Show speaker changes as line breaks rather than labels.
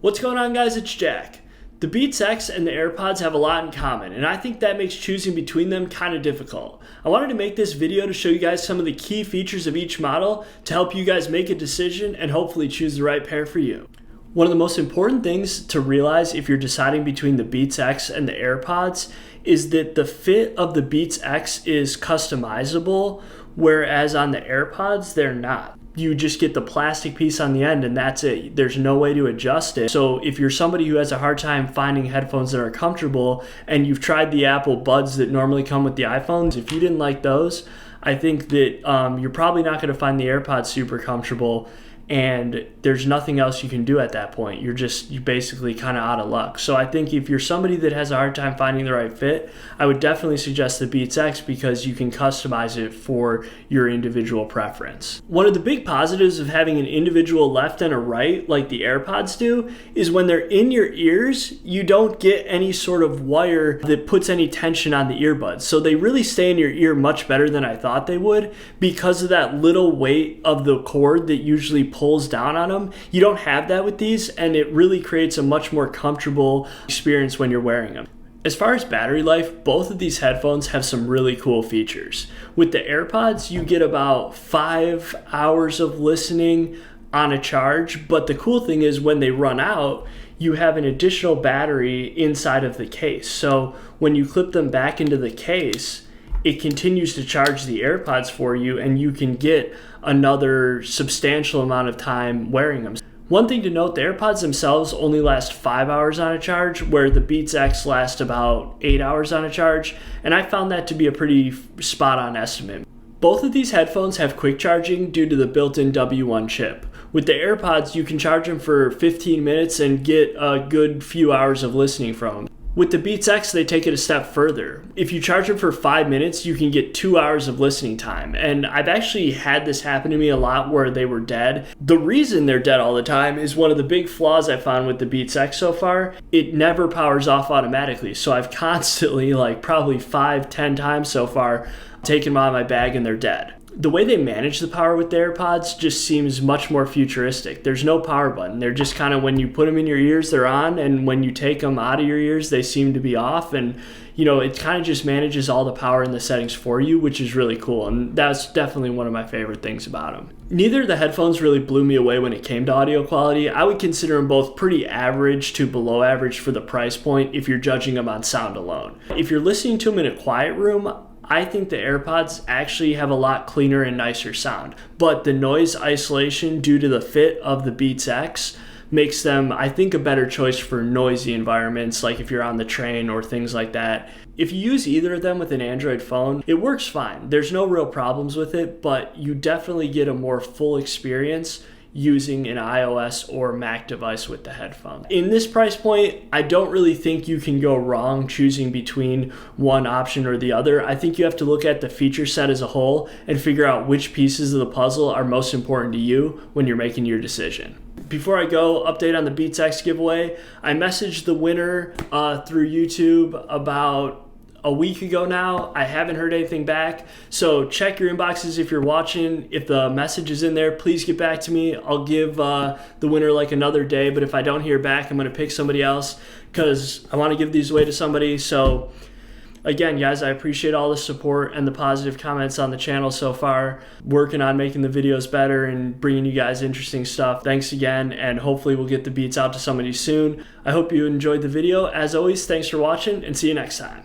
What's going on, guys? It's Jack. The Beats X and the AirPods have a lot in common, and I think that makes choosing between them kind of difficult. I wanted to make this video to show you guys some of the key features of each model to help you guys make a decision and hopefully choose the right pair for you. One of the most important things to realize if you're deciding between the Beats X and the AirPods is that the fit of the Beats X is customizable, whereas on the AirPods, they're not. You just get the plastic piece on the end and that's it. There's no way to adjust it. So if you're somebody who has a hard time finding headphones that are comfortable and you've tried the Apple Buds that normally come with the iPhones, if you didn't like those, I think that you're probably not going to find the AirPods super comfortable, and there's nothing else you can do at that point. You're basically kind of out of luck. So I think if you're somebody that has a hard time finding the right fit, I would definitely suggest the Beats X because you can customize it for your individual preference. One of the big positives of having an individual left and a right like the AirPods do is when they're in your ears, you don't get any sort of wire that puts any tension on the earbuds. So they really stay in your ear much better than I thought they would because of that little weight of the cord that usually pulls down on them. You don't have that with these, and it really creates a much more comfortable experience when you're wearing them. As far as battery life, both of these headphones have some really cool features. With the AirPods, you get about 5 hours of listening on a charge, but the cool thing is when they run out, you have an additional battery inside of the case. So when you clip them back into the case, it continues to charge the AirPods for you, and you can get another substantial amount of time wearing them. One thing to note, the AirPods themselves only last 5 hours on a charge, where the Beats X last about 8 hours on a charge, and I found that to be a pretty spot-on estimate. Both of these headphones have quick charging due to the built-in W1 chip. With the AirPods, you can charge them for 15 minutes and get a good few hours of listening from them. With the Beats X, they take it a step further. If you charge them for 5 minutes, you can get 2 hours of listening time. And I've actually had this happen to me a lot where they were dead. The reason they're dead all the time is one of the big flaws I found with the Beats X so far. It never powers off automatically. So I've constantly, probably 5-10 times so far, taken them out of my bag and they're dead. The way they manage the power with the AirPods just seems much more futuristic. There's no power button. They're just kind of, when you put them in your ears, they're on, and when you take them out of your ears, they seem to be off. And, it kind of just manages all the power in the settings for you, which is really cool. And that's definitely one of my favorite things about them. Neither of the headphones really blew me away when it came to audio quality. I would consider them both pretty average to below average for the price point if you're judging them on sound alone. If you're listening to them in a quiet room, I think the AirPods actually have a lot cleaner and nicer sound, but the noise isolation due to the fit of the Beats X makes them, I think, a better choice for noisy environments, like if you're on the train or things like that. If you use either of them with an Android phone, it works fine. There's no real problems with it, but you definitely get a more full experience using an iOS or Mac device with the headphones. In this price point, I don't really think you can go wrong choosing between one option or the other. I think you have to look at the feature set as a whole and figure out which pieces of the puzzle are most important to you when you're making your decision. Before I go, update on the Beats X giveaway. I messaged the winner through YouTube about a week ago now. I haven't heard anything back, so check your inboxes if you're watching. If the message is in there, please get back to me. I'll give the winner another day, but if I don't hear back, I'm going to pick somebody else because I want to give these away to somebody. So again, guys, I appreciate all the support and the positive comments on the channel so far. Working on making the videos better and bringing you guys interesting stuff. Thanks again, and hopefully we'll get the Beats out to somebody soon. I hope you enjoyed the video. As always, thanks for watching, and see you next time.